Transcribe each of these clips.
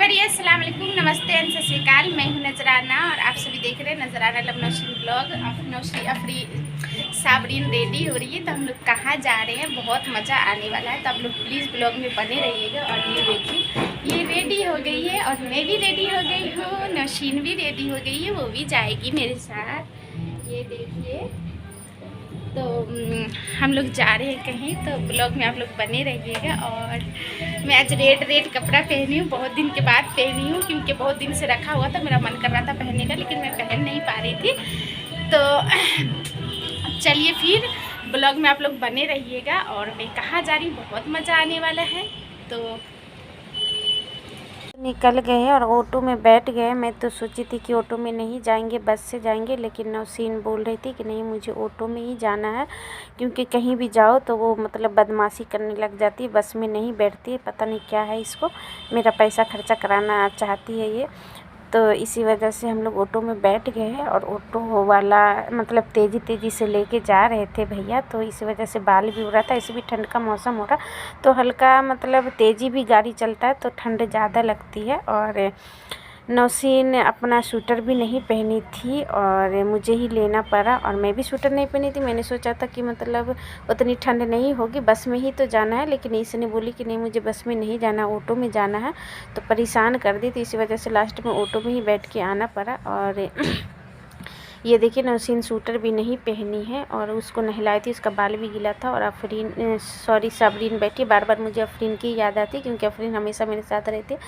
बढ़िया। अस्सलाम वालेकुम, नमस्ते एंड सत श्री अकाल। मैं हूँ नजराना और आप सभी देख रहे हैं नजराना लवनौशीन ब्लॉग। साबरीन रेडी हो रही है तो हम लोग कहाँ जा रहे हैं, बहुत मज़ा आने वाला है, तो आप लोग प्लीज़ ब्लॉग में बने रहिएगा। और ये देखिए, ये रेडी हो गई है और मैं भी रेडी हो गई हूँ, नौशीन भी रेडी हो गई है, वो भी जाएगी मेरे साथ। ये देखिए, तो हम लोग जा रहे हैं कहीं, तो ब्लॉग में आप लोग बने रहिएगा। और मैं आज रेड कपड़ा पहनी हूँ, बहुत दिन के बाद पहनी हूँ, क्योंकि बहुत दिन से रखा हुआ था, मेरा मन कर रहा था पहनने का, लेकिन मैं पहन नहीं पा रही थी। तो चलिए फिर ब्लॉग में आप लोग बने रहिएगा। और मैं कहाँ जा रही हूँ, बहुत मज़ा आने वाला है। तो निकल गए और ऑटो में बैठ गए। मैं तो सोची थी कि ऑटो में नहीं जाएंगे, बस से जाएंगे, लेकिन नौशीन बोल रही थी कि नहीं, मुझे ऑटो में ही जाना है, क्योंकि कहीं भी जाओ तो वो मतलब बदमाशी करने लग जाती है, बस में नहीं बैठती है। पता नहीं क्या है इसको, मेरा पैसा खर्चा कराना चाहती है ये। तो इसी वजह से हम लोग ऑटो में बैठ गए हैं। और ऑटो वाला मतलब तेज़ी से लेके जा रहे थे भैया, तो इसी वजह से बाल भी हो रहा था। ऐसे भी ठंड का मौसम हो रहा, तो हल्का मतलब तेज़ी भी गाड़ी चलता है तो ठंड ज़्यादा लगती है। और नौशीन अपना स्वेटर भी नहीं पहनी थी और मुझे ही लेना पड़ा, और मैं भी स्वेटर नहीं पहनी थी। मैंने सोचा था कि मतलब उतनी ठंड नहीं होगी, बस में ही तो जाना है, लेकिन इसने बोली कि नहीं, मुझे बस में नहीं जाना, ऑटो में जाना है। तो परेशान कर दी थी, इसी वजह से लास्ट में ऑटो में ही बैठ के आना पड़ा। और ये देखिए, नौशीन सूटर भी नहीं पहनी है और उसको नहलाई थी, उसका बाल भी गीला था। और साबरीन बैठी, बार बार मुझे अफरीन की याद आती, क्योंकि अफरीन हमेशा मेरे साथ रहती है।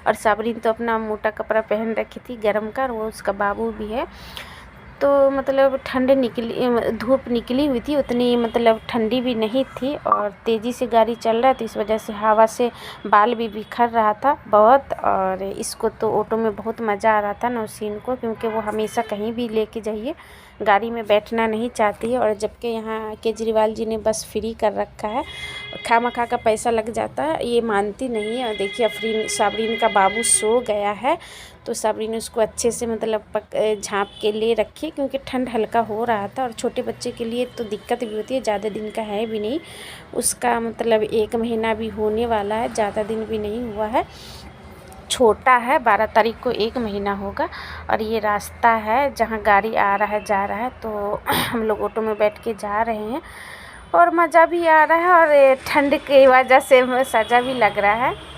और साबरीन तो अपना मोटा कपड़ा पहन रखी थी गर्म का, और वो उसका बाबू भी है। तो मतलब धूप निकली हुई थी, उतनी मतलब ठंडी भी नहीं थी, और तेज़ी से गाड़ी चल रहा था, इस वजह से हवा से बाल भी बिखर रहा था बहुत। और इसको तो ऑटो में बहुत मज़ा आ रहा था नौशीन को, क्योंकि वो हमेशा कहीं भी लेके जाइए गाड़ी में बैठना नहीं चाहती है। और जबकि यहाँ केजरीवाल जी ने बस फ्री कर रखा है, खामखा का पैसा लग जाता है, ये मानती नहीं है। और देखिए, साबरीन का बाबू सो गया है, तो साबरीन ने उसको अच्छे से मतलब झाँप के ले रखी, क्योंकि ठंड हल्का हो रहा था। और छोटे बच्चे के लिए तो दिक्कत भी होती है, ज़्यादा दिन का है भी नहीं, उसका मतलब 1 महीना भी होने वाला है, ज़्यादा दिन भी नहीं हुआ है, छोटा है। 12 तारीख को 1 महीना होगा। और ये रास्ता है जहाँ गाड़ी आ रहा है जा रहा है, तो हम लोग ऑटो में बैठ के जा रहे हैं और मज़ा भी आ रहा है, और ठंड की वजह से सजा भी लग रहा है।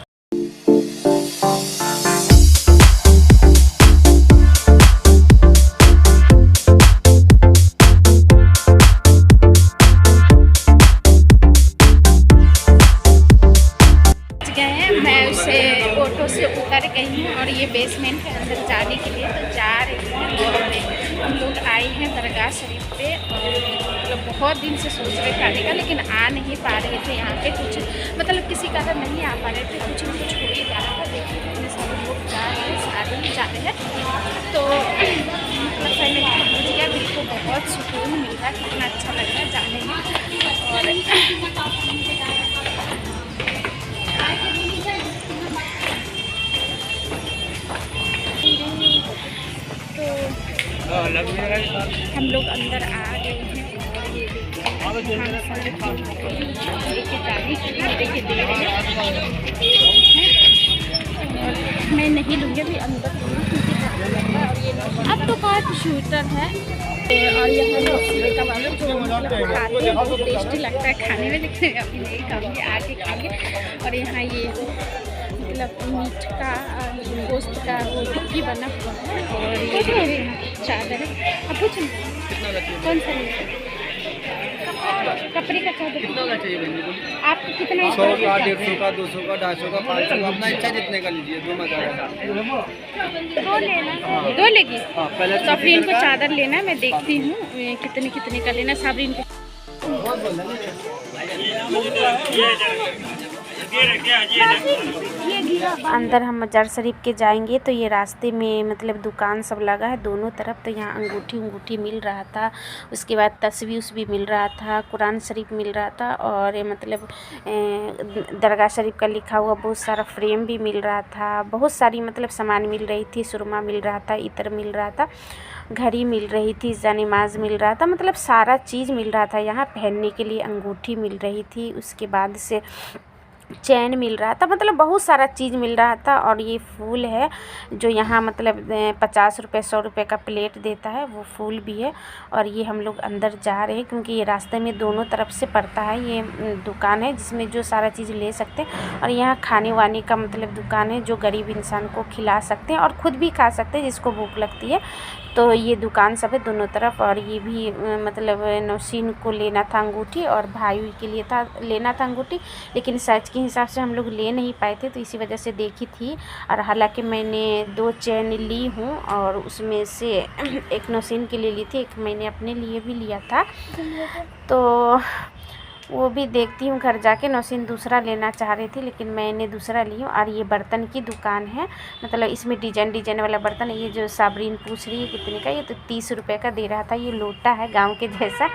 ऑटो से उतर गई हूँ और ये बेसमेंट के अंदर जाने के लिए तो जा रही हूँ। हम लोग आए हैं दरगाह शरीफ पे, और मतलब बहुत दिन से सोच रहे थे आने का, लेकिन आ नहीं पा रहे थे। यहाँ पे कुछ मतलब किसी कारण नहीं आ पा रहे थे, कुछ न कुछ हो ही जा रहा था। देखिए कितने सारे लोग जा रहे हैं, सारे ही जा रहे हैं। तो मतलब फैमिली पहुँच गया, दिल को बहुत सुकून मिल रहा है, कितना अच्छा लग रहा है जाने में। और हम लोग अंदर आ गए हैं, और ये देखिए दे रहे हैं। मैं नहीं लूँगी अभी, अंदर अब तो काफ़ी शूटर है। और यहाँ का मालूम जो मतलब खाते हैं बहुत टेस्टी लगता है खाने में, लेकिन अभी नहीं खाऊँगी, आके खाएंगे। और यहाँ ये मतलब मीट का गोश्त का वो टिक्की बना हुआ है, और ये चादर है। अब कुछ कौन सा कपड़े का चादर कितना का चाहिए? आपको कितना? 100 का, 150 का, 200 का, 250 का, 500 का, अपना इच्छा जितने का लीजिए। दो दो लेना, दो लेगी। पहले साबरीन को चादर लेना है, मैं देखती हूँ कितने का लेना साबरीन को। अंदर हम मजार शरीफ के जाएंगे, तो ये रास्ते में मतलब दुकान सब लगा है दोनों तरफ। तो यहाँ अंगूठी मिल रहा था, उसके बाद तस्वीर भी मिल रहा था, कुरान शरीफ मिल रहा था, और मतलब दरगाह शरीफ का लिखा हुआ बहुत सारा फ्रेम भी मिल रहा था। बहुत सारी मतलब सामान मिल रही थी, सुरमा मिल रहा था, इत्र मिल रहा था, घड़ी मिल रही थी, जानिमाज मिल रहा था, मतलब सारा चीज़ मिल रहा था। यहाँ पहनने के लिए अंगूठी मिल रही थी। उसके बाद से चैन मिल रहा था, मतलब बहुत सारा चीज़ मिल रहा था। और ये फूल है जो यहाँ मतलब 50 रुपये 100 रुपये का प्लेट देता है, वो फूल भी है। और ये हम लोग अंदर जा रहे हैं क्योंकि ये रास्ते में दोनों तरफ से पड़ता है। ये दुकान है जिसमें जो सारा चीज़ ले सकते हैं। और यहाँ खाने वाने का मतलब दुकान है जो गरीब इंसान को खिला सकते हैं और ख़ुद भी खा सकते हैं जिसको भूख लगती है। तो ये दुकान सब है दोनों तरफ। और ये भी मतलब नौशीन को लेना था अंगूठी और भाई के लिए था लेना था अंगूठी, लेकिन साइज के हिसाब से हम लोग ले नहीं पाए थे, तो इसी वजह से देखी थी। और हालांकि मैंने 2 चैन ली हूँ और उसमें से एक नौशीन के लिए ली थी, एक मैंने अपने लिए भी लिया था। तो वो भी देखती हूँ घर जाके। नौशीन दूसरा लेना चाह रही थी लेकिन मैंने दूसरा ली हूँ। और ये बर्तन की दुकान है, मतलब इसमें डिजाइन वाला बर्तन है। ये जो साबरीन पूछ रही है कितने का, ये तो 30 रुपये का दे रहा था। ये लोटा है गांव के जैसा।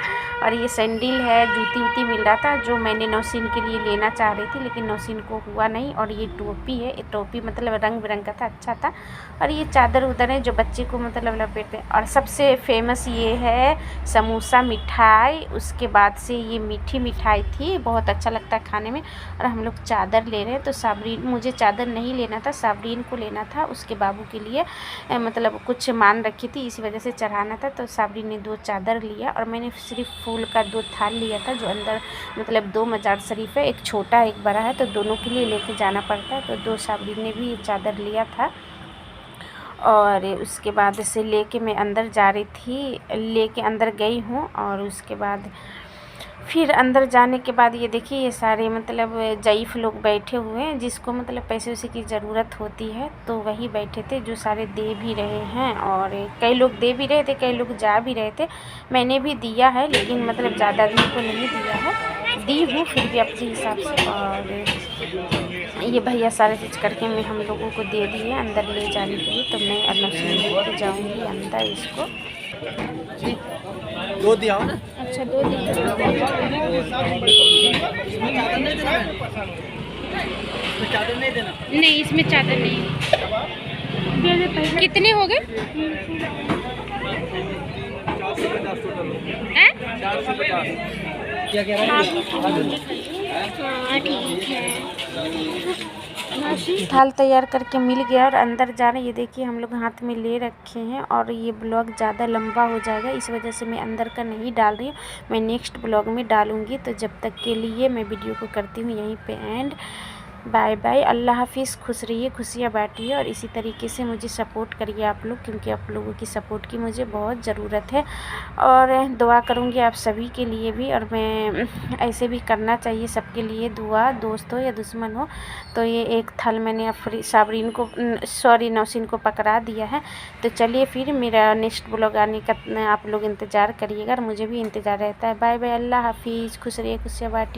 और ये सैंडल है, जूती वूती मिल रहा था जो मैंने नौशीन के लिए लेना चाह रही थी लेकिन नौशीन को हुआ नहीं। और ये टोपी है, ये टोपी मतलब रंग बिरंग का था, अच्छा था। और ये चादर उधर है जो बच्चे को मतलब लपेटते हैं। और सबसे फेमस ये है समोसा मिठाई, उसके बाद से ये मीठी मिठाई थी, बहुत अच्छा लगता है खाने में। और हम लोग चादर ले रहे हैं। तो साबरीन, मुझे चादर नहीं लेना था, साबरीन को लेना था, उसके बाबू के लिए मतलब कुछ मान रखी थी, इसी वजह से चढ़ाना था। तो साबरीन ने 2 चादर लिया और मैंने सिर्फ फूल का 2 थाल लिया था जो अंदर मतलब 2 मजार शरीफ है, एक छोटा एक बड़ा है, तो दोनों के लिए लेके जाना पड़ता है। तो 2 साबरीन ने भी ये चादर लिया था। और उसके बाद से लेके मैं अंदर जा रही थी, लेके अंदर गई हूँ। और उसके बाद फिर अंदर जाने के बाद ये देखिए ये सारे मतलब ज़ईफ़ लोग बैठे हुए हैं जिसको मतलब पैसे वैसे की ज़रूरत होती है, तो वही बैठे थे जो सारे दे भी रहे हैं। और कई लोग दे भी रहे थे, कई लोग जा भी रहे थे। मैंने भी दिया है लेकिन मतलब ज़्यादा आदमी को नहीं दिया है, दी हूँ फिर भी अपने हिसाब से। और ये भैया सारे चीज़ करके मैं हम लोगों को दे दिए अंदर ले जाने के लिए। तो मैं नौशीन लेके जाऊँगी अंदर इसको। 2 दिया हो ना। अच्छा 2 दिन चादर नहीं देना। नहीं, इसमें चादर नहीं। कितने हो गए? 450 टोटल हैं? 450। क्या कह रहा है? हाँ ठीक है। थाल तैयार करके मिल गया और अंदर जा रहे हैं। ये देखिए हम लोग हाथ में ले रखे हैं। और ये ब्लॉग ज़्यादा लंबा हो जाएगा, इस वजह से मैं अंदर का नहीं डाल रही हूँ, मैं नेक्स्ट ब्लॉग में डालूँगी। तो जब तक के लिए मैं वीडियो को करती हूँ यहीं पे एंड। बाय बाय, अल्लाह हाफिज़। खुश रहिए, खुशियाँ बांटिए और इसी तरीके से मुझे सपोर्ट करिए आप लोग, क्योंकि आप लोगों की सपोर्ट की मुझे बहुत ज़रूरत है। और दुआ करूँगी आप सभी के लिए भी। और मैं ऐसे भी करना चाहिए सबके लिए दुआ, दोस्त हो या दुश्मन हो। तो ये एक थाल मैंने साबरीन को नौशीन को पकड़ा दिया है। तो चलिए फिर मेरा नेक्स्ट ब्लॉग आने का आप लोग इंतज़ार करिएगा और मुझे भी इंतज़ार रहता है। बाय बाय, अल्लाह हाफिज़। खुश रहिए, खुशियाँ बांटिए।